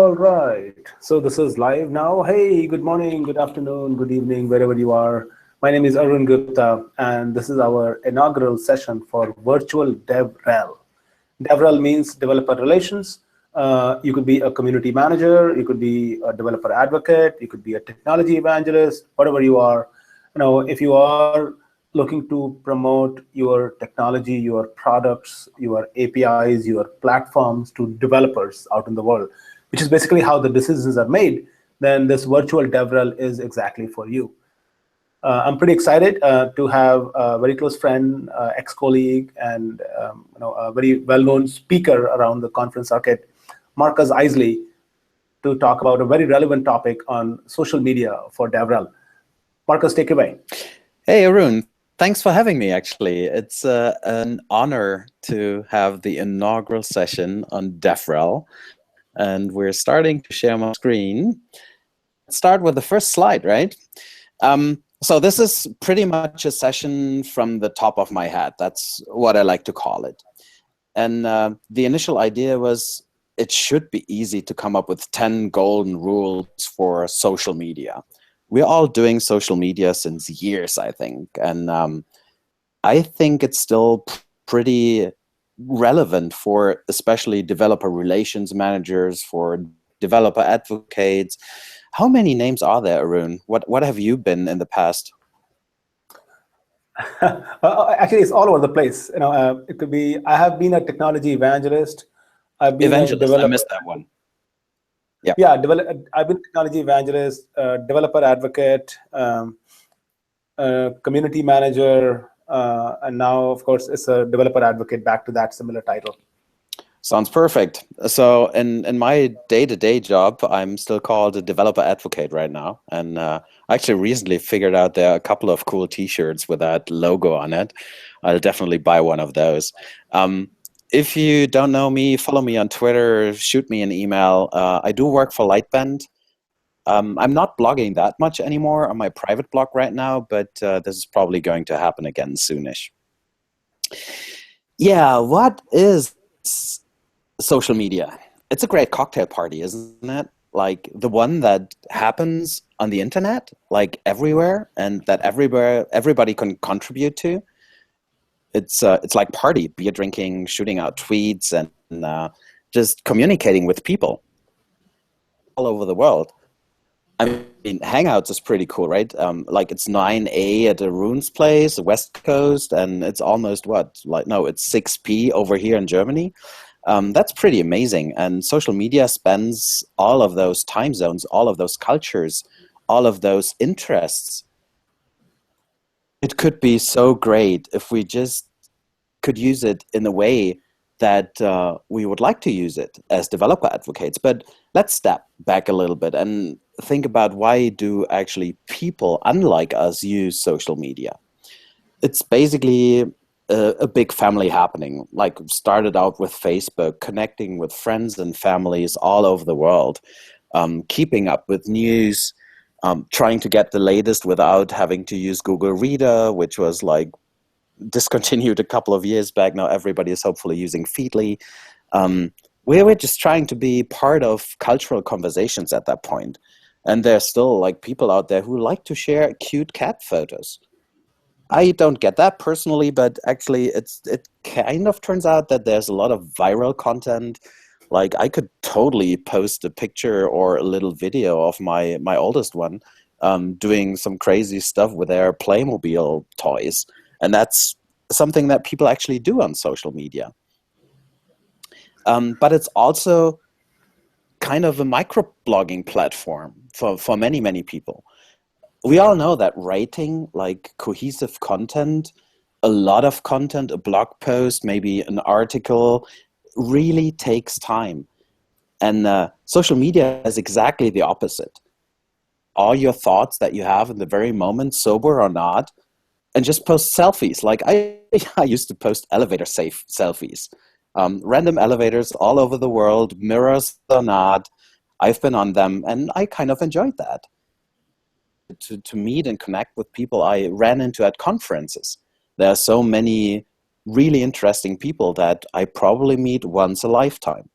All right. So this is live now. Hey, good morning, good afternoon, good evening, wherever you are. My name is Arun Gupta, and this is our inaugural session for Virtual DevRel. DevRel means developer relations. You could be a community manager, you could be a developer advocate, you could be a technology evangelist, whatever you are. If you are looking to promote your technology, your products, your APIs, your platforms to developers out in the world, which is basically how the decisions are made, then this virtual DevRel is exactly for you. I'm pretty excited to have a very close friend, ex-colleague, and a very well-known speaker around the conference circuit, Marcus Isley, to talk about a very relevant topic on social media for DevRel. Marcus, take it away. Hey, Arun. Thanks for having me, actually. It's an honor to have the inaugural session on DevRel. And we're starting to share my screen. Let's start with the first slide, right? So this is pretty much a session from the top of my head. That's what I like to call it. And the initial idea was it should be easy to come up with 10 golden rules for social media. We're all doing social media since years, I think. And I think it's still pretty relevant for especially developer relations managers, for developer advocates. How many names are there, Arun? What have you been in the past? Actually, it's all over the place. It could be, I have been a technology evangelist. I've been Evangelist, a developer. I missed that one. Yeah, I've been a technology evangelist, developer advocate, community manager, and now, of course, it's a developer advocate, back to that similar title. Sounds perfect. So in my day-to-day job, I'm still called a developer advocate right now. And I actually recently figured out there are a couple of cool T-shirts with that logo on it. I'll definitely buy one of those. If you don't know me, follow me on Twitter, shoot me an email. I do work for Lightbend. I'm not blogging that much anymore on my private blog right now, but this is probably going to happen again soonish. Yeah, what is social media? It's a great cocktail party, isn't it? Like the one that happens on the internet, like everywhere, and that everybody can contribute to. It's like party, beer drinking, shooting out tweets, and just communicating with people all over the world. I mean, Hangouts is pretty cool, right? Like it's 9 A at Arun's place, the West Coast, and it's almost it's 6 P over here in Germany. That's pretty amazing. And social media spans all of those time zones, all of those cultures, all of those interests. It could be so great if we just could use it in a way that we would like to use it as developer advocates. But let's step back a little bit and think about why do actually people unlike us use social media. It's basically a big family happening, like started out with Facebook, connecting with friends and families all over the world, keeping up with news, trying to get the latest without having to use Google Reader, which was like discontinued a couple of years back. Now everybody is hopefully using Feedly. We're just trying to be part of cultural conversations at that point. And there's still like people out there who like to share cute cat photos. I don't get that personally, but actually it kind of turns out that there's a lot of viral content. Like I could totally post a picture or a little video of my oldest one doing some crazy stuff with their Playmobil toys. And that's something that people actually do on social media. But it's also kind of a microblogging platform for many, many people. We all know that writing like cohesive content, a lot of content, a blog post, maybe an article, really takes time. And social media is exactly the opposite. All your thoughts that you have in the very moment, sober or not, and just post selfies. Like I used to post elevator safe selfies. Random elevators all over the world, mirrors or not. I've been on them and I kind of enjoyed that. To meet and connect with people I ran into at conferences. There are so many really interesting people that I probably meet once a lifetime.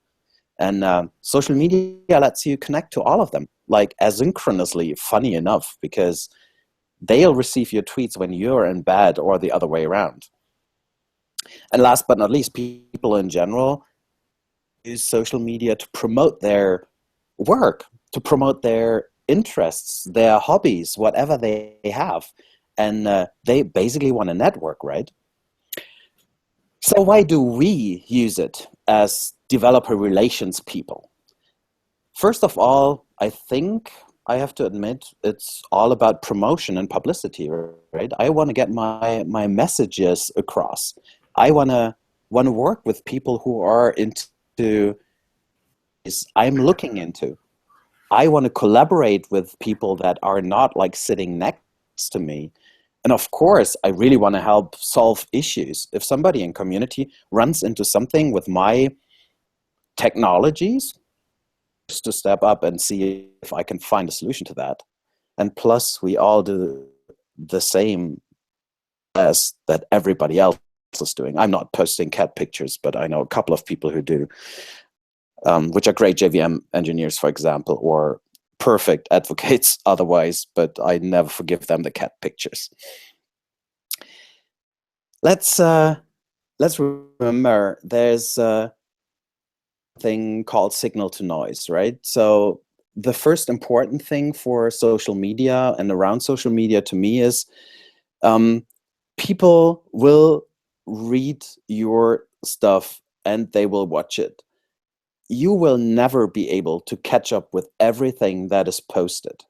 And social media lets you connect to all of them, like asynchronously, funny enough, because they'll receive your tweets when you're in bed or the other way around. And last but not least, people in general use social media to promote their work, to promote their interests, their hobbies, whatever they have. And they basically want a network, right? So why do we use it as developer relations people? First of all, I think I have to admit it's all about promotion and publicity, right? I want to get my messages across. I want to work with people who are into I'm looking into. I want to collaborate with people that are not like sitting next to me. And of course, I really want to help solve issues. If somebody in community runs into something with my technologies, just to step up and see if I can find a solution to that. And plus, we all do the same as that everybody else is doing. I'm not posting cat pictures, but I know a couple of people who do, which are great JVM engineers, for example, or perfect advocates otherwise, but I never forgive them the cat pictures. Let's remember there's a thing called signal to noise, right? So the first important thing for social media and around social media to me is people will read your stuff and they will watch it. You will never be able to catch up with everything that is posted.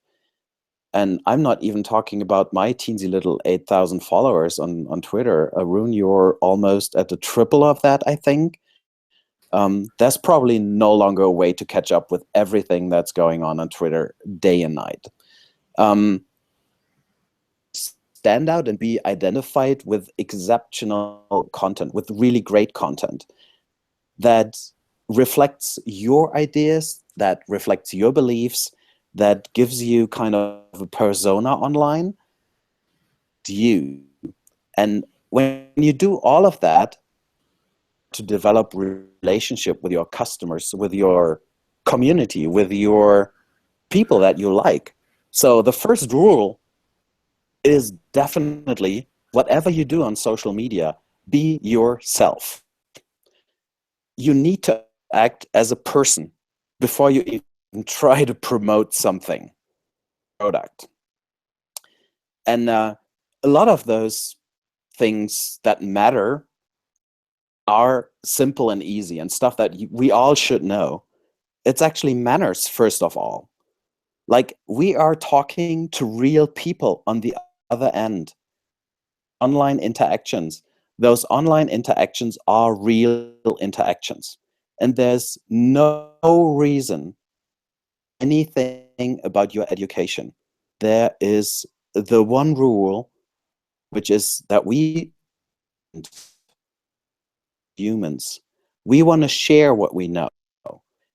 And I'm not even talking about my teensy little 8,000 followers on Twitter. Arun, you're almost at the triple of that, I think. There's probably no longer a way to catch up with everything that's going on Twitter day and night. Stand out and be identified with exceptional content, with really great content that reflects your ideas, that reflects your beliefs, that gives you kind of a persona online to you. And when you do all of that to develop relationship with your customers, with your community, with your people that you like. So the first rule is definitely whatever you do on social media, be yourself. You need to act as a person before you even try to promote something, product. And a lot of those things that matter are simple and easy and stuff that we all should know. It's actually manners, first of all. Like, we are talking to real people on the other end. Online interactions. Those online interactions are real interactions. And there's no reason anything about your education. There is the one rule, which is that we humans, we want to share what we know.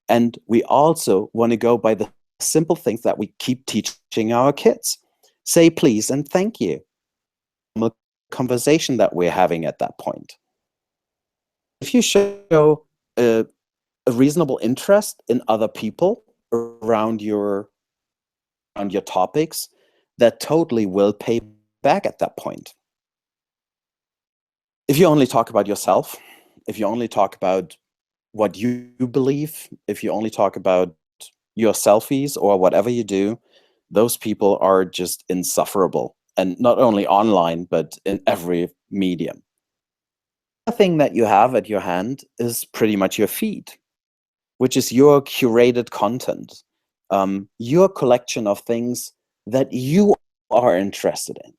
And we also want to go by the simple things that we keep teaching our kids. Say please and thank you. A conversation that we're having at that point. If you show a reasonable interest in other people around your topics, that totally will pay back at that point. If you only talk about yourself, if you only talk about what you believe, if you only talk about your selfies or whatever you do, those people are just insufferable. And not only online, but in every medium. The thing that you have at your hand is pretty much your feed, which is your curated content, your collection of things that you are interested in.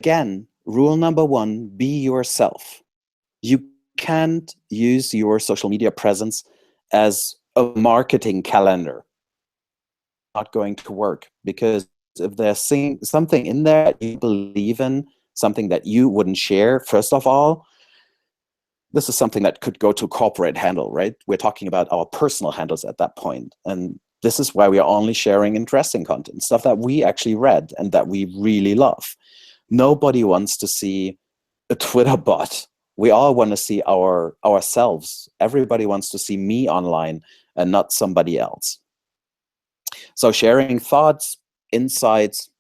Again, rule number one, be yourself. You can't use your social media presence as a marketing calendar. Not going to work, because if there's something in there that you believe in, something that you wouldn't share, first of all, this is something that could go to corporate handle, right? We're talking about our personal handles at that point. And this is why we are only sharing interesting content, stuff that we actually read and that we really love. Nobody wants to see a Twitter bot we all want to see ourselves. Everybody wants to see me online and not somebody else. So sharing thoughts, insights,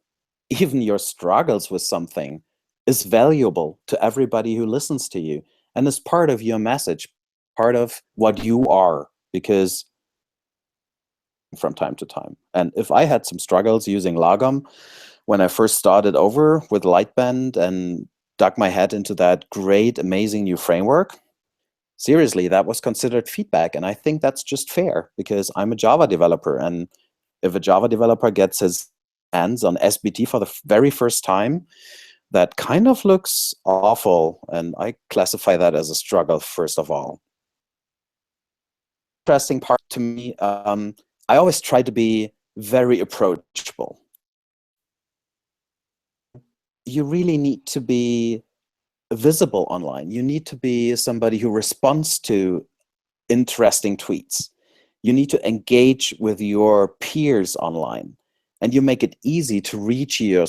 even your struggles with something is valuable to everybody who listens to you and is part of your message, part of what you are, because from time to time. And if I had some struggles using Lagom when I first started over with Lightbend and dug my head into that great, amazing new framework, seriously, that was considered feedback. And I think that's just fair because I'm a Java developer. And if a Java developer gets his hands on SBT for the very first time, that kind of looks awful. And I classify that as a struggle, first of all. Interesting part to me, I always try to be very approachable. You really need to be visible online. You need to be somebody who responds to interesting tweets. You need to engage with your peers online, and you make it easy to reach your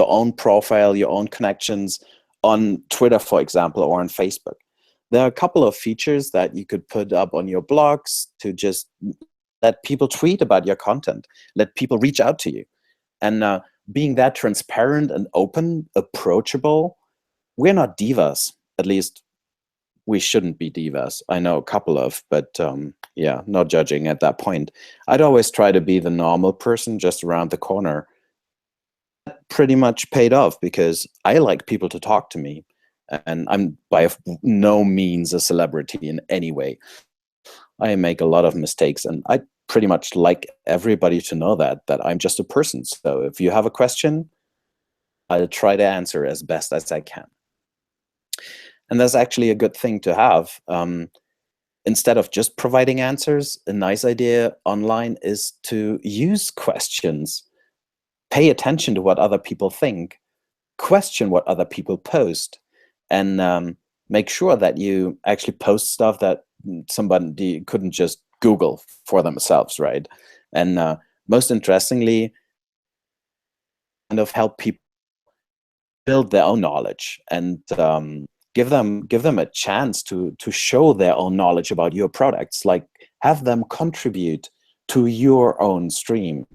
own profile, your own connections on Twitter, for example, or on Facebook. There are a couple of features that you could put up on your blogs to just let people tweet about your content, let people reach out to you. And being that transparent and open, approachable, we're not divas. At least we shouldn't be divas. I know a couple of, but yeah, not judging at that point. I'd always try to be the normal person just around the corner. That pretty much paid off because I like people to talk to me. And I'm by no means a celebrity in any way. I make a lot of mistakes, and I pretty much like everybody to know that I'm just a person. So if you have a question, I'll try to answer as best as I can. And that's actually a good thing to have. Instead of just providing answers, a nice idea online is to use questions, pay attention to what other people think, question what other people post, and make sure that you actually post stuff that somebody couldn't just Google for themselves, right? And most interestingly, kind of help people build their own knowledge and give them a chance to show their own knowledge about your products. Like, have them contribute to your own stream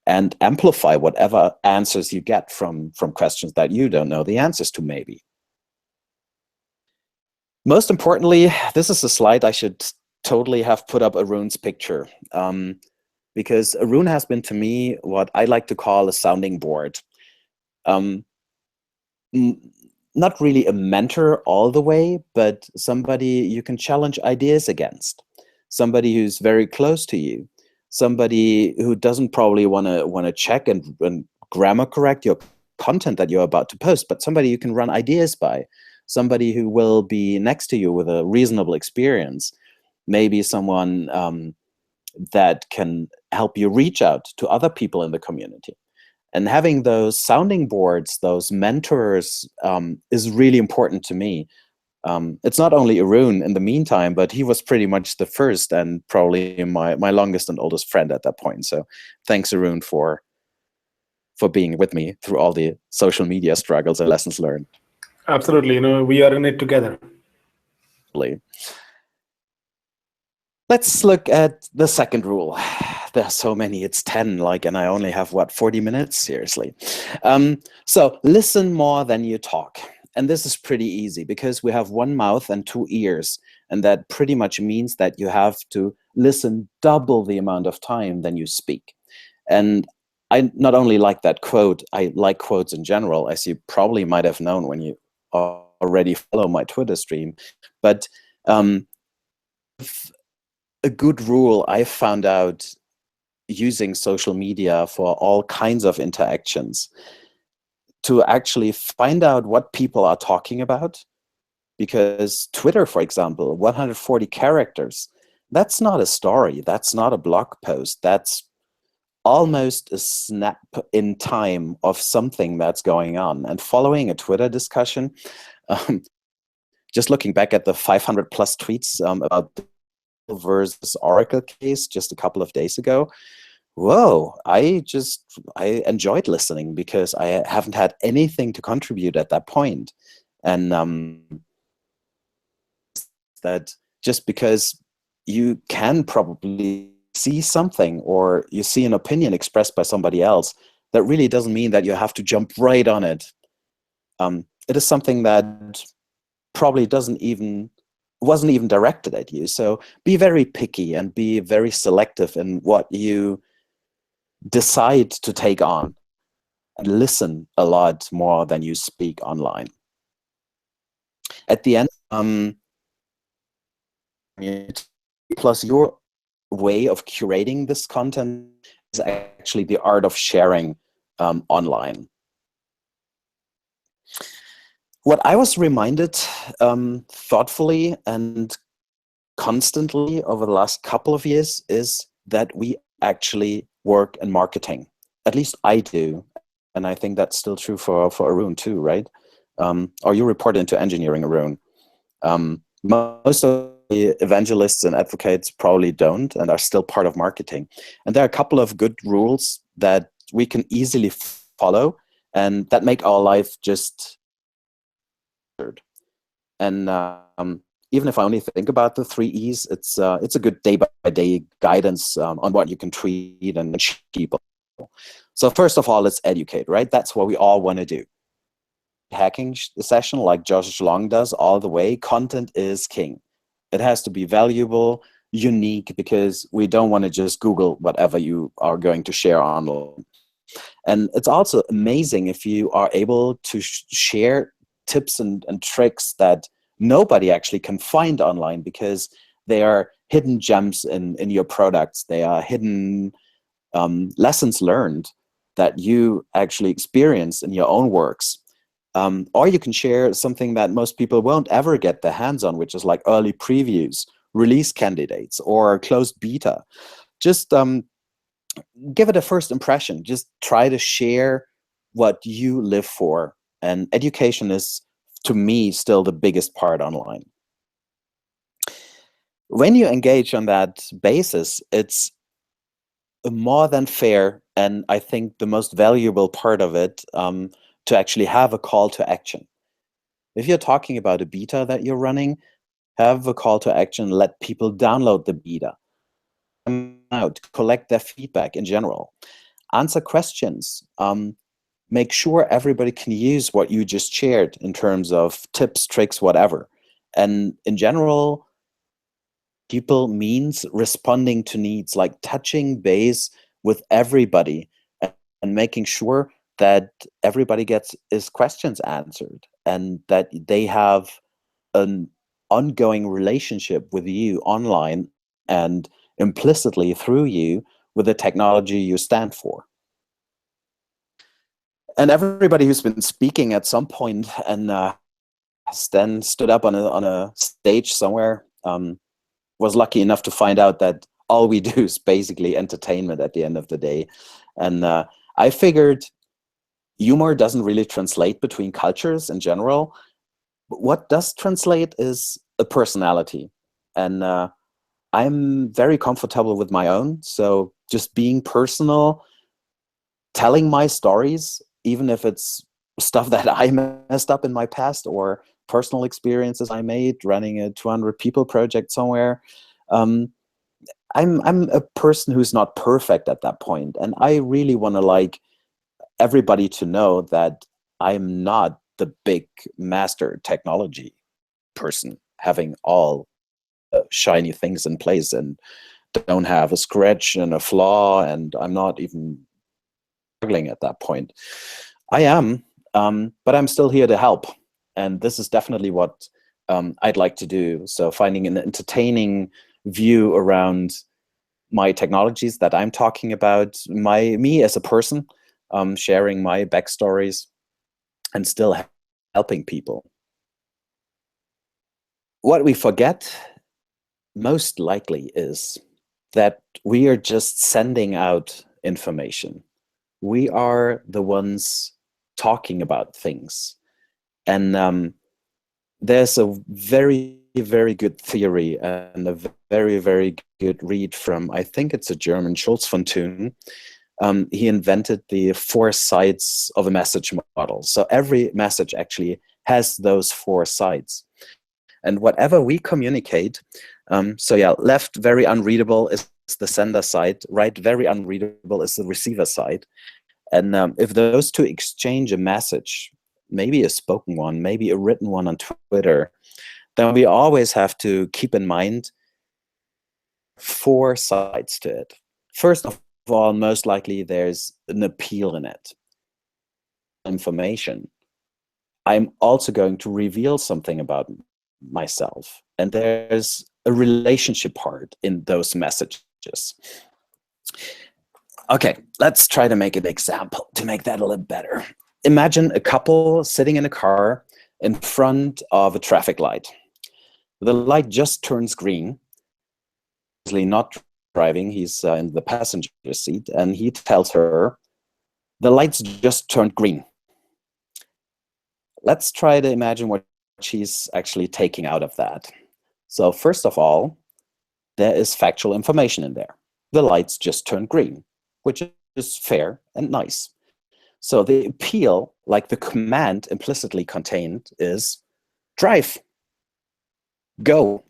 and amplify whatever answers you get from questions that you don't know the answers to, maybe. Most importantly, this is a slide I should totally have put up Arun's picture, because Arun has been to me what I like to call a sounding board. Not really a mentor all the way, but somebody you can challenge ideas against, somebody who's very close to you, somebody who doesn't probably want to check and grammar correct your content that you're about to post, but somebody you can run ideas by, somebody who will be next to you with a reasonable experience, maybe someone that can help you reach out to other people in the community. And having those sounding boards, those mentors, is really important to me. It's not only Arun in the meantime, but he was pretty much the first and probably my longest and oldest friend at that point. So thanks, Arun, for being with me through all the social media struggles and lessons learned. Absolutely. We are in it together. Let's look at the second rule. There are so many, it's 10, and I only have, 40 minutes? Seriously. So listen more than you talk. And this is pretty easy because we have one mouth and two ears. And that pretty much means that you have to listen double the amount of time than you speak. And I not only like that quote, I like quotes in general, as you probably might have known when you already follow my Twitter stream. But a good rule I found out using social media for all kinds of interactions, to actually find out what people are talking about. Because Twitter, for example, 140 characters, that's not a story, that's not a blog post, that's almost a snap in time of something that's going on. And following a Twitter discussion, just looking back at the 500 plus tweets about the versus Oracle case just a couple of days ago, whoa, I enjoyed listening because I haven't had anything to contribute at that point. And that just because you can probably see something or you see an opinion expressed by somebody else, that really doesn't mean that you have to jump right on it. It is something that probably wasn't even directed at you. So be very picky and be very selective in what you decide to take on, and listen a lot more than you speak online. At the end, plus your way of curating this content is actually the art of sharing online. What I was reminded thoughtfully and constantly over the last couple of years is that we actually work in marketing. At least I do. And I think that's still true for Arun too, right? Or you report into engineering, Arun. Most of the evangelists and advocates probably don't and are still part of marketing. And there are a couple of good rules that we can easily follow and that make our life just. And even if I only think about the 3 E's, it's a good day-by-day guidance on what you can tweet and people. So first of all, let's educate, right? That's what we all want to do. Hacking session like Josh Long does all the way, content is king. It has to be valuable, unique, because we don't want to just Google whatever you are going to share online. And it's also amazing if you are able to share tips and tricks that nobody actually can find online, because they are hidden gems in your products. They are hidden lessons learned that you actually experience in your own works. Or you can share something that most people won't ever get their hands on, which is like early previews, release candidates, or closed beta. Just give it a first impression. Just try to share what you live for. And education is, to me, still the biggest part online. When you engage on that basis, it's more than fair, and I think the most valuable part of it, to actually have a call to action. If you're talking about a beta that you're running, have a call to action, let people download the beta, out, collect their feedback in general, answer questions, make sure everybody can use what you just shared in terms of tips, tricks, whatever. And in general, people means responding to needs, like touching base with everybody and making sure that everybody gets his questions answered and that they have an ongoing relationship with you online and implicitly through you with the technology you stand for. And everybody who's been speaking at some point and then stood up on a stage somewhere was lucky enough to find out that all we do is basically entertainment at the end of the day. And I figured humor doesn't really translate between cultures in general. But what does translate is a personality. And I'm very comfortable with my own. So just being personal, telling my stories, even if it's stuff that I messed up in my past or personal experiences I made running a 200 people project somewhere. I'm a person who's not perfect at that point, and I really want to like everybody to know that I'm not the big master technology person having all shiny things in place and don't have a scratch and a flaw, and I'm not even struggling at that point. I am, but I'm still here to help. And this is definitely what I'd like to do. So finding an entertaining view around my technologies that I'm talking about, me as a person, sharing my backstories and still helping people. What we forget most likely is that we are just sending out information. We are the ones talking about things. And there's a very, very good theory and a very, very good read from, I think it's a German, Schulz von Thun. He invented the 4 sides of a message model. So every message actually has those 4 sides. And whatever we communicate, so yeah, left, very unreadable, is the sender side. Right, very unreadable, is the receiver side. And if those two exchange a message, maybe a spoken one, maybe a written one on Twitter, then we always have to keep in mind 4 sides to it. First of all, most likely there's an appeal in it. Information. I'm also going to reveal something about myself. And there's a relationship part in those messages. Okay, let's try to make an example to make that a little better. Imagine a couple sitting in a car in front of a traffic light. The light just turns green. He's not driving, he's in the passenger seat, and he tells her, the lights just turned green. Let's try to imagine what she's actually taking out of that. So first of all, there is factual information in there. The lights just turned green, which is fair and nice. So the appeal, like the command implicitly contained, is drive, go.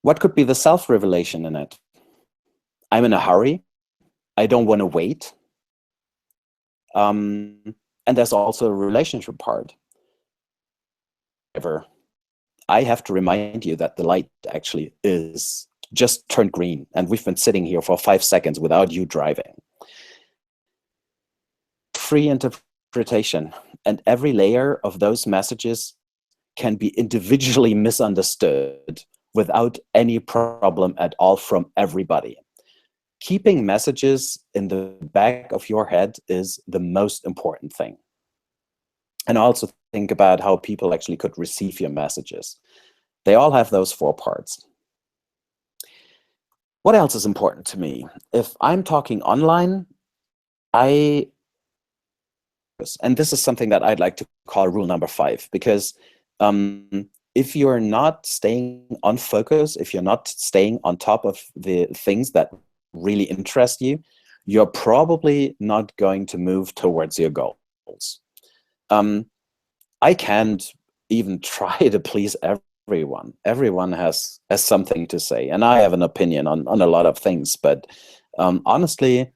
What could be the self-revelation in it? I'm in a hurry. I don't want to wait. And there's also a relationship part. However, I have to remind you that the light actually is just turned green, and we've been sitting here for 5 seconds without you driving. Free interpretation, and every layer of those messages can be individually misunderstood without any problem at all from everybody. Keeping messages in the back of your head is the most important thing. And also think about how people actually could receive your messages. They all have those 4 parts. What else is important to me? If I'm talking online, and this is something that I'd like to call rule number 5, because if you're not staying on focus, if you're not staying on top of the things that really interest you, you're probably not going to move towards your goals. I can't even try to please everyone. Everyone has something to say, and I have an opinion on a lot of things, but honestly,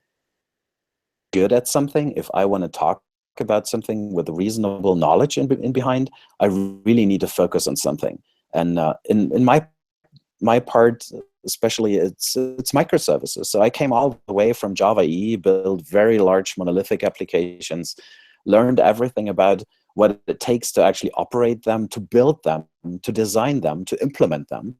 good at something, if I want to talk about something with reasonable knowledge in behind, I really need to focus on something. And in my part, especially, it's microservices. So I came all the way from Java EE, built very large monolithic applications, learned everything about what it takes to actually operate them, to build them, to design them, to implement them,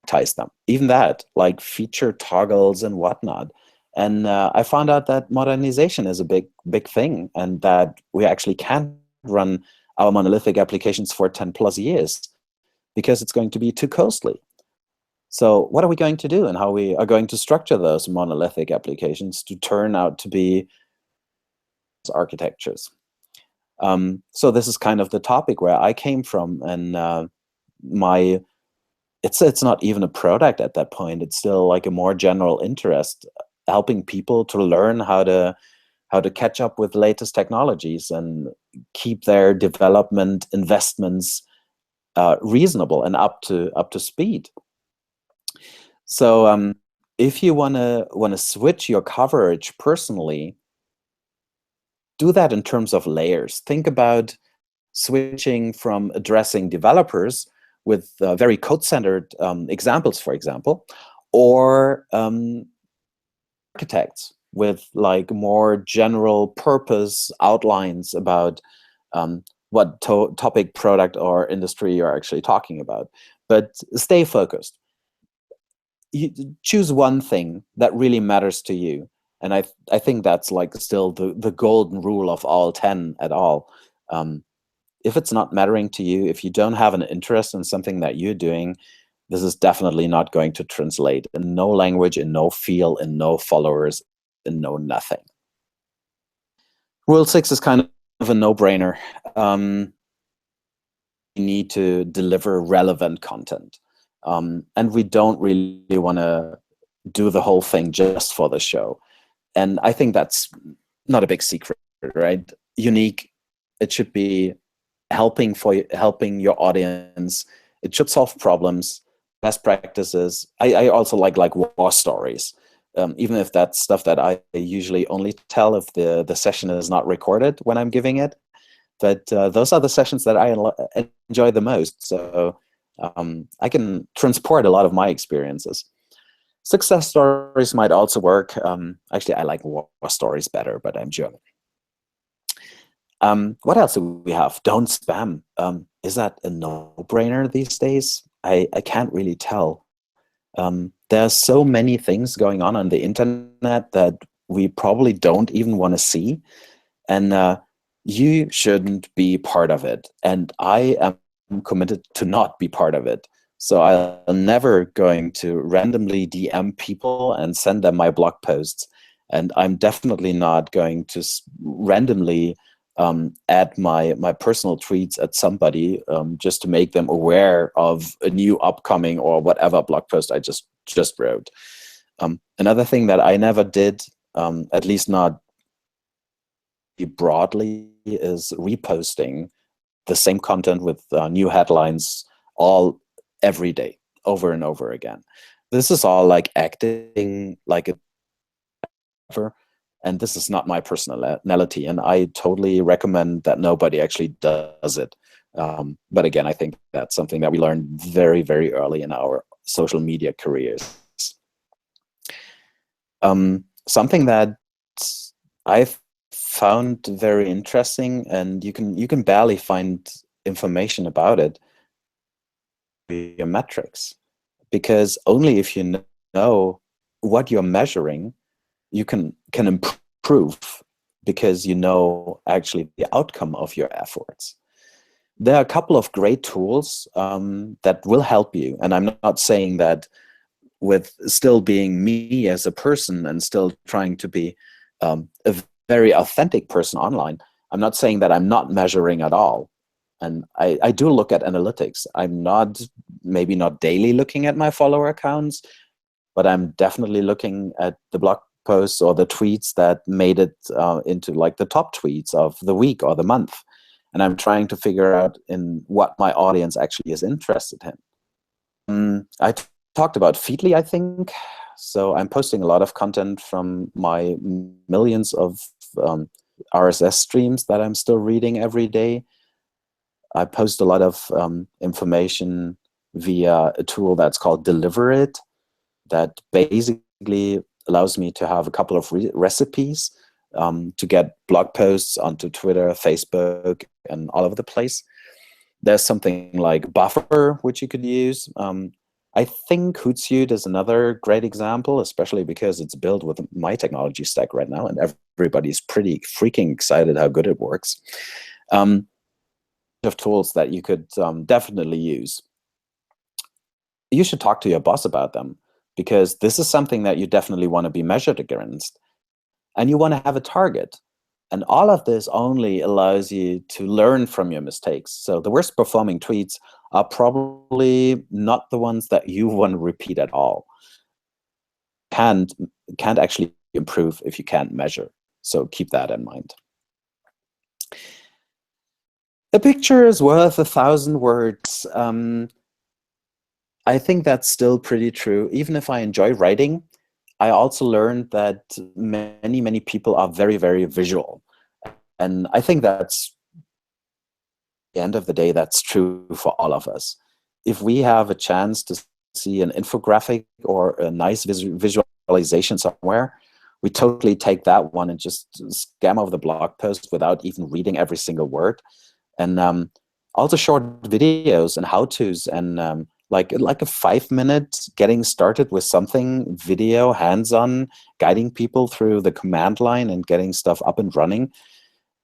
ties them, even that, like feature toggles and whatnot. And I found out that modernization is a big thing, and that we actually can't run our monolithic applications for 10+ years because it's going to be too costly. So what are we going to do, and how we are going to structure those monolithic applications to turn out to be architectures? So this is kind of the topic where I came from, and it's not even a product at that point. It's still like a more general interest, helping people to learn how to catch up with latest technologies and keep their development investments reasonable and up to speed. So if you want to switch your coverage personally, do that in terms of layers. Think about switching from addressing developers with very code-centered examples, for example, or architects with like more general purpose outlines about what topic, product, or industry you're actually talking about. But stay focused. You choose one thing that really matters to you. And I think that's like still the golden rule of all 10 at all. If it's not mattering to you, if you don't have an interest in something that you're doing, this is definitely not going to translate in no language, in no field, in no followers, in no nothing. Rule 6 is kind of a no-brainer. You need to deliver relevant content. And we don't really want to do the whole thing just for the show. And I think that's not a big secret, right? Unique. It should be helping your audience. It should solve problems, best practices. I also like war stories, even if that's stuff that I usually only tell if the session is not recorded when I'm giving it. But those are the sessions that I enjoy the most. So I can transport a lot of my experiences. Success stories might also work. Actually, I like war stories better, but I'm German. What else do we have? Don't spam. Is that a no-brainer these days? I can't really tell. There's so many things going on the internet that we probably don't even want to see. And you shouldn't be part of it. And I am committed to not be part of it. So I'm never going to randomly DM people and send them my blog posts. And I'm definitely not going to randomly add my personal tweets at somebody just to make them aware of a new upcoming or whatever blog post I just wrote. Another thing that I never did, at least not broadly, is reposting the same content with new headlines every day, over and over again. This is all like acting like a, and this is not my personality, and I totally recommend that nobody actually does it. But again, I think that's something that we learned very, very early in our social media careers. Something that I've found very interesting, and you can barely find information about it, your metrics, because only if you know what you're measuring, you can improve, because you know actually the outcome of your efforts. There are a couple of great tools that will help you, and I'm not saying that with still being me as a person and still trying to be a very authentic person online. I'm not saying that I'm not measuring at all. And I do look at analytics. I'm maybe not daily looking at my follower accounts, but I'm definitely looking at the blog posts or the tweets that made it into like the top tweets of the week or the month. And I'm trying to figure out in what my audience actually is interested in. I talked about Feedly, I think. So I'm posting a lot of content from my millions of RSS streams that I'm still reading every day. I post a lot of information via a tool that's called Deliver It, that basically allows me to have a couple of recipes to get blog posts onto Twitter, Facebook, and all over the place. There's something like Buffer, which you could use. I think Hootsuite is another great example, especially because it's built with my technology stack right now, and everybody's pretty freaking excited how good it works. Of tools that you could definitely use. You should talk to your boss about them, because this is something that you definitely want to be measured against, and you want to have a target. And all of this only allows you to learn from your mistakes. So the worst performing tweets are probably not the ones that you want to repeat at all. Can't actually improve if you can't measure. So keep that in mind. A picture is worth 1,000 words. I think that's still pretty true. Even if I enjoy writing, I also learned that many, many people are very, very visual. And I think that's, at the end of the day, that's true for all of us. If we have a chance to see an infographic or a nice visualization somewhere, we totally take that one and just scan over the blog post without even reading every single word. And also short videos and how-tos, and like a 5-minute getting started with something, video, hands-on, guiding people through the command line and getting stuff up and running.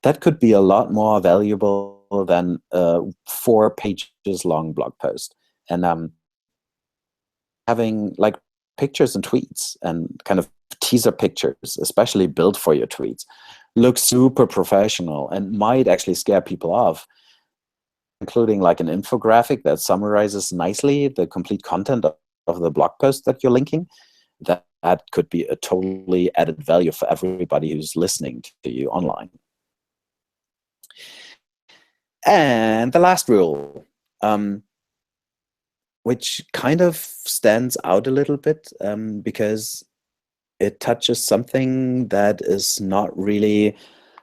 That could be a lot more valuable than a 4 pages long blog post. And having like pictures and tweets and kind of teaser pictures, especially built for your tweets, look super professional and might actually scare people off, including like an infographic that summarizes nicely the complete content of the blog post that you're linking. That could be a totally added value for everybody who's listening to you online. And the last rule, which kind of stands out a little bit because it touches something that is not really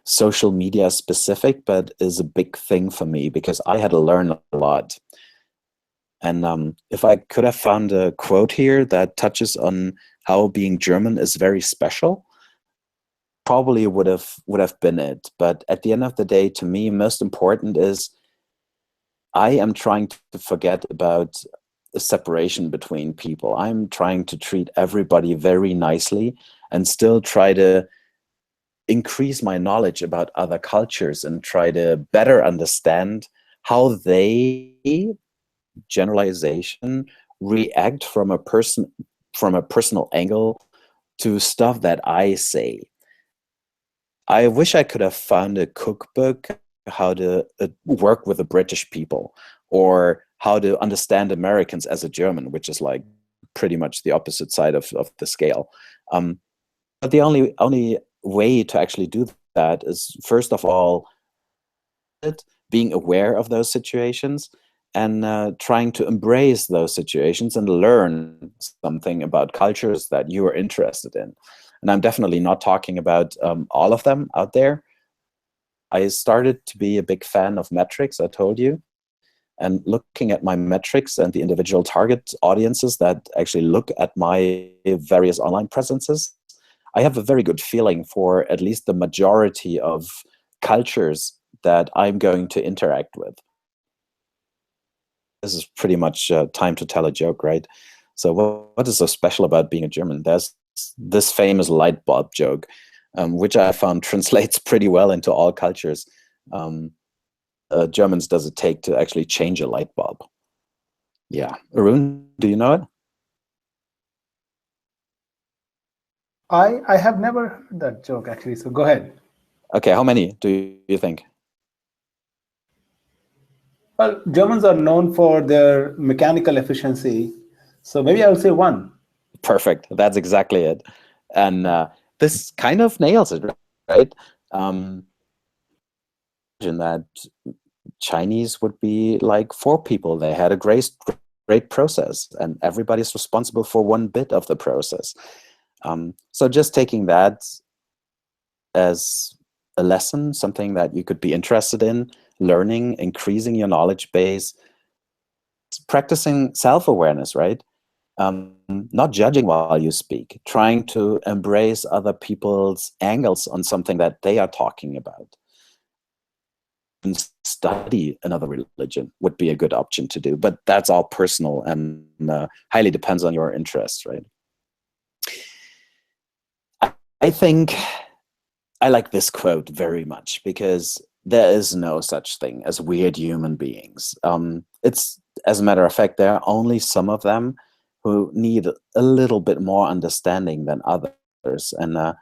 social media specific, but is a big thing for me because I had to learn a lot. And if I could have found a quote here that touches on how being German is very special, probably would have been it. But at the end of the day, to me, most important is I am trying to forget about the separation between people. I'm trying to treat everybody very nicely and still try to increase my knowledge about other cultures and try to better understand how they, generalization, react from a personal angle to stuff that I say. I wish I could have found a cookbook how to work with the British people, or how to understand Americans as a German, which is like pretty much the opposite side of the scale. But the only way to actually do that is, first of all, being aware of those situations and trying to embrace those situations and learn something about cultures that you are interested in. And I'm definitely not talking about all of them out there. I started to be a big fan of metrics, I told you, and looking at my metrics and the individual target audiences that actually look at my various online presences, I have a very good feeling for at least the majority of cultures that I'm going to interact with. This is pretty much time to tell a joke, right? So what is so special about being a German? There's this famous light bulb joke, which I found translates pretty well into all cultures. Germans does it take to actually change a light bulb? Yeah. Arun, do you know it? I have never heard that joke, actually, so go ahead. Okay, how many do you think? Well, Germans are known for their mechanical efficiency, so maybe I'll say one. Perfect. That's exactly it. And this kind of nails it, right? Imagine that Chinese would be like 4 people. They had a great process, and everybody's responsible for one bit of the process. So just taking that as a lesson, something that you could be interested in, learning, increasing your knowledge base, practicing self-awareness, right? Not judging while you speak, trying to embrace other people's angles on something that they are talking about. And study another religion would be a good option to do, but that's all personal and highly depends on your interests, right? I think I like this quote very much because there is no such thing as weird human beings. It's, as a matter of fact, there are only some of them who need a little bit more understanding than others. And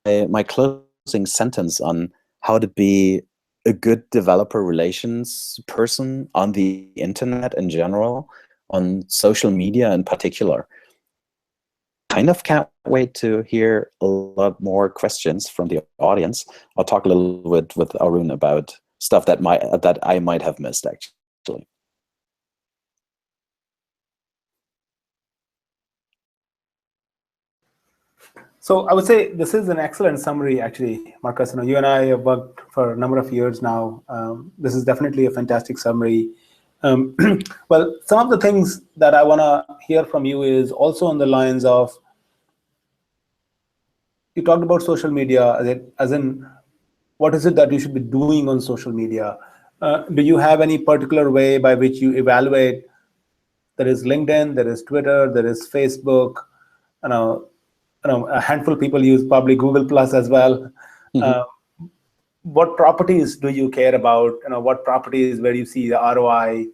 my closing sentence on how to be a good developer relations person on the internet in general, on social media in particular, kind of can't wait to hear a lot more questions from the audience. I'll talk a little bit with Arun about stuff that I might have missed, actually. So I would say this is an excellent summary, actually, Marcus. You know, you and I have worked for a number of years now. This is definitely a fantastic summary. Well, some of the things that I want to hear from you is also on the lines of, you talked about social media, as in what is it that you should be doing on social media? Do you have any particular way by which you evaluate? There is LinkedIn, there is Twitter, there is Facebook. A handful of people use probably Google Plus as well. Mm-hmm. What properties do you care about? What properties where you see the ROI?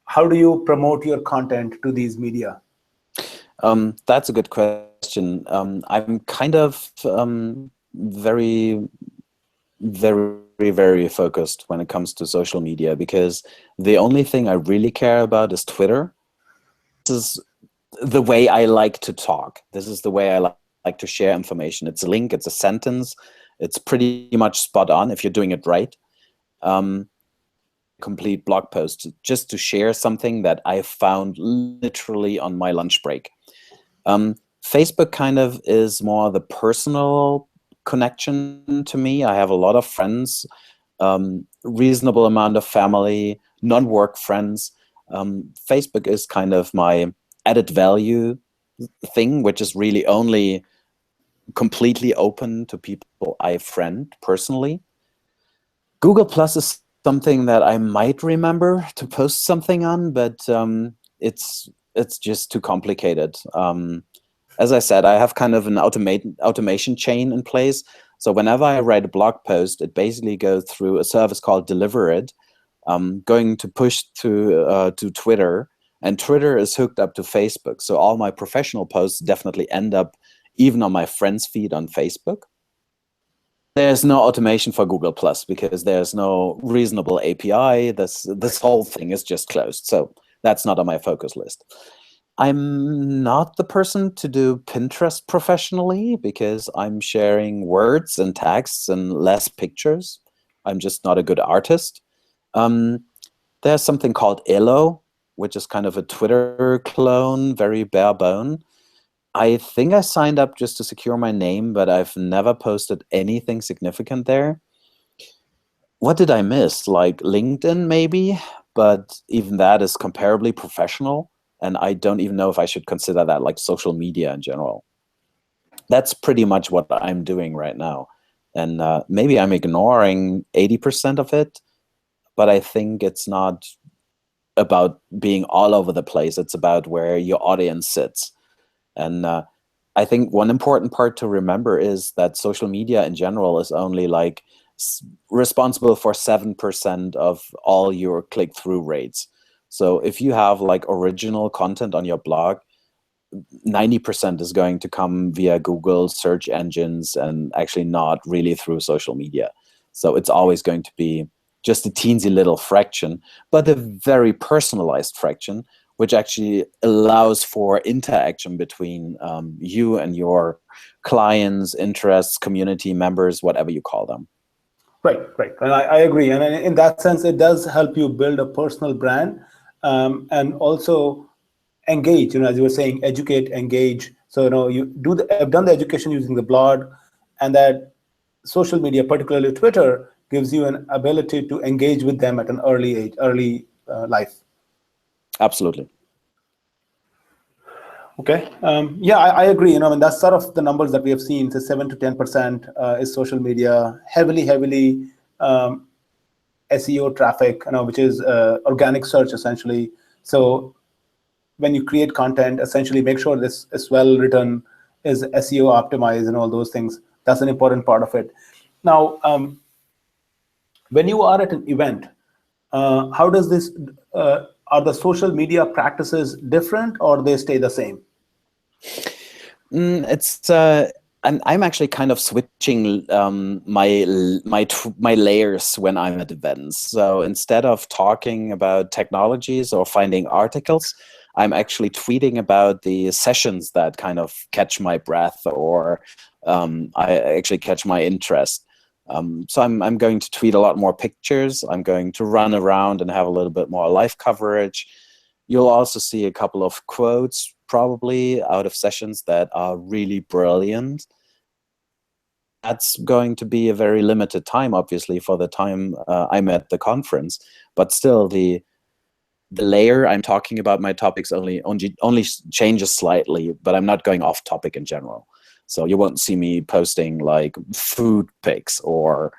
How do you promote your content to these media? That's a good question. I'm kind of very, very, very focused when it comes to social media because the only thing I really care about is Twitter. This is the way I like to talk. This is the way I like to share information. It's a link, it's a sentence. It's pretty much spot on if you're doing it right. complete blog post just to share something that I found literally on my lunch break. Facebook kind of is more the personal connection to me. I have a lot of friends, reasonable amount of family, non-work friends. Facebook is kind of my added value thing, which is really only completely open to people I friend personally. Google Plus is something that I might remember to post something on, but it's just too complicated. As I said, I have kind of an automation chain in place. So whenever I write a blog post, it basically goes through a service called Deliverit, going to push to Twitter, and Twitter is hooked up to Facebook. So all my professional posts definitely end up even on my friends' feed on Facebook. There's no automation for Google Plus because there's no reasonable API. This whole thing is just closed. So that's not on my focus list. I'm not the person to do Pinterest professionally because I'm sharing words and texts and less pictures. I'm just not a good artist. There's something called Elo, which is kind of a Twitter clone, very bare bone. I think I signed up just to secure my name, but I've never posted anything significant there. What did I miss? Like LinkedIn maybe, but even that is comparably professional. And I don't even know if I should consider that like social media in general. That's pretty much what I'm doing right now. And maybe I'm ignoring 80% of it, but I think it's not about being all over the place. It's about where your audience sits. And I think one important part to remember is that social media in general is only like responsible for 7% of all your click-through rates. So if you have like original content on your blog, 90% is going to come via Google search engines and actually not really through social media. So it's always going to be just a teensy little fraction, but a very personalized fraction, which actually allows for interaction between you and your clients, interests, community members, whatever you call them. Right. And I agree. And in that sense, it does help you build a personal brand and also engage, as you were saying, educate, engage. So, you have done the education using the blog, and that social media, particularly Twitter, gives you an ability to engage with them at an early age, early life. Absolutely. Okay. Yeah, I agree. And that's sort of the numbers that we have seen. So 7 to 10% is social media, heavily SEO traffic, which is organic search essentially. So when you create content, essentially make sure this is well written, is SEO optimized, and all those things. That's an important part of it. Now, when you are at an event, how does this? Are the social media practices different, or they stay the same? I'm actually kind of switching my layers when I'm at events. So instead of talking about technologies or finding articles, I'm actually tweeting about the sessions that kind of catch my breath or I actually catch my interest. So I'm going to tweet a lot more pictures. I'm going to run around and have a little bit more live coverage. You'll also see a couple of quotes probably out of sessions that are really brilliant. That's going to be a very limited time, obviously, for the time I'm at the conference. But still, the layer I'm talking about my topics only changes slightly, but I'm not going off topic in general. So you won't see me posting like food pics or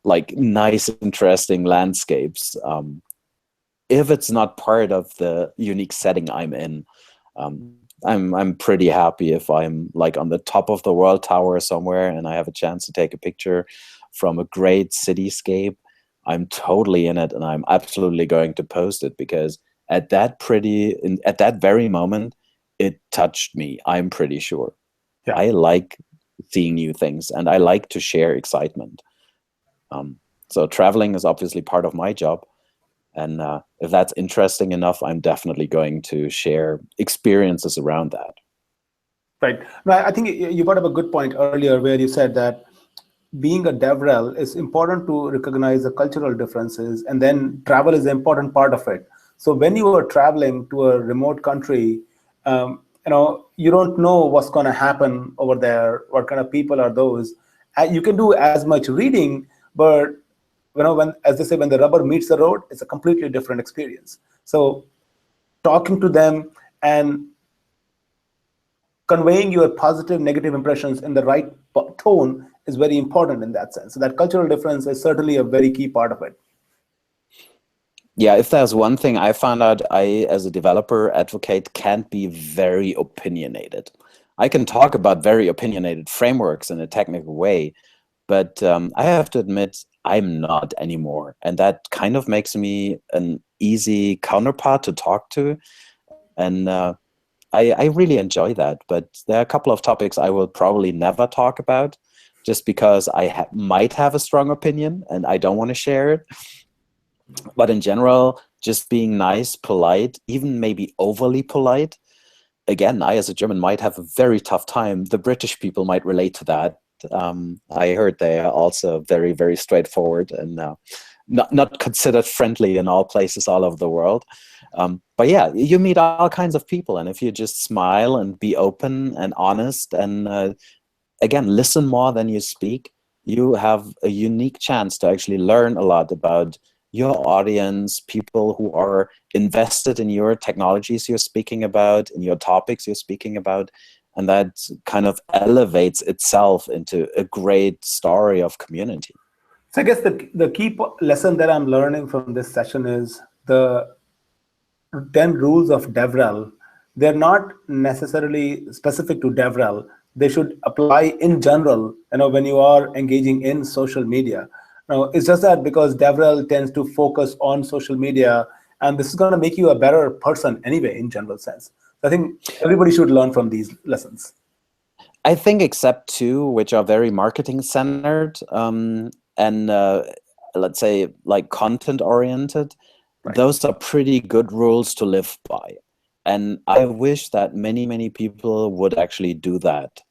like nice, interesting landscapes. If it's not part of the unique setting I'm in, I'm pretty happy if I'm like on the top of the world tower somewhere and I have a chance to take a picture from a great cityscape. I'm totally in it, and I'm absolutely going to post it because at that very moment, it touched me. I'm pretty sure. Yeah. I like seeing new things, and I like to share excitement. So traveling is obviously part of my job. And if that's interesting enough, I'm definitely going to share experiences around that. Right. No, I think you brought up a good point earlier where you said that being a DevRel, it's important to recognize the cultural differences, and then travel is an important part of it. So when you are traveling to a remote country, you don't know what's going to happen over there. What kind of people are those? You can do as much reading, but when, as they say, when the rubber meets the road, it's a completely different experience. So talking to them and conveying your positive, negative impressions in the right tone is very important in that sense. So that cultural difference is certainly a very key part of it. Yeah, if there's one thing I found out, I, as a developer advocate, can't be very opinionated. I can talk about very opinionated frameworks in a technical way, but I have to admit, I'm not anymore. And that kind of makes me an easy counterpart to talk to. And I really enjoy that. But there are a couple of topics I will probably never talk about just because I might have a strong opinion and I don't want to share it. But in general, just being nice, polite, even maybe overly polite. Again, I as a German might have a very tough time. The British people might relate to that. I heard they are also very, very straightforward and not considered friendly in all places all over the world. But yeah, you meet all kinds of people. And if you just smile and be open and honest and again, listen more than you speak, you have a unique chance to actually learn a lot about your audience, people who are invested in your technologies you're speaking about, in your topics you're speaking about, and that kind of elevates itself into a great story of community. So I guess the key lesson that I'm learning from this session is the 10 rules of DevRel. They're not necessarily specific to DevRel. They should apply in general, when you are engaging in social media. It's just that because DevRel tends to focus on social media, and this is going to make you a better person anyway, in general sense. I think everybody should learn from these lessons. I think except two, which are very marketing centered and let's say like content oriented, right. Those are pretty good rules to live by. And I wish that many, many people would actually do that.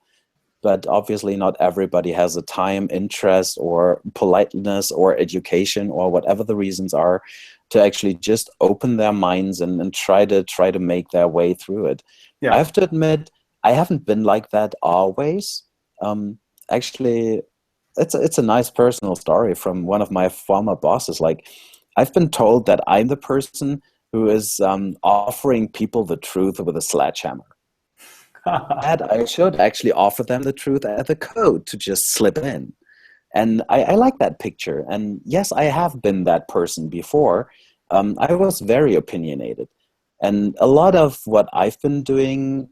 But obviously not everybody has the time, interest, or politeness, or education, or whatever the reasons are, to actually just open their minds and try to make their way through it. Yeah. I have to admit, I haven't been like that always. Actually, it's a nice personal story from one of my former bosses. Like, I've been told that I'm the person who is offering people the truth with a sledgehammer. And I should actually offer them the truth as the code to just slip in. And I like that picture. And yes, I have been that person before. I was very opinionated. And a lot of what I've been doing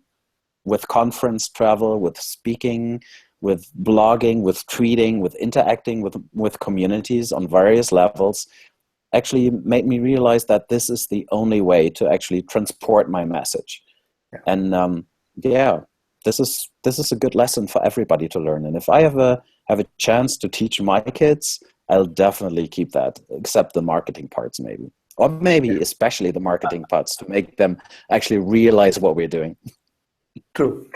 with conference travel, with speaking, with blogging, with tweeting, with interacting with communities on various levels, actually made me realize that this is the only way to actually transport my message. Yeah. And yeah, this is a good lesson for everybody to learn. And if I have a chance to teach my kids, I'll definitely keep that, except the marketing parts maybe. Or maybe especially the marketing parts to make them actually realize what we're doing. True.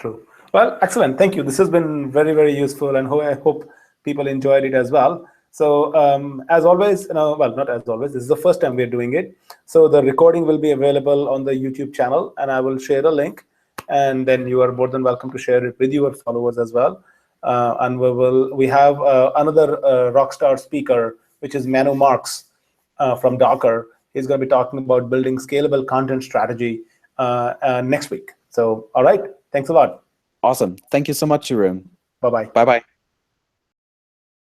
Well, excellent. Thank you. This has been very, very useful, and I hope people enjoyed it as well. So as always, well, not as always, this is the first time we're doing it. So the recording will be available on the YouTube channel, and I will share a link. And then you are more than welcome to share it with your followers as well. And we have another rock star speaker, which is Manu Marks from Docker. He's going to be talking about building scalable content strategy next week. So, all right. Thanks a lot. Awesome. Thank you so much, Jeroen. Bye-bye. Bye-bye.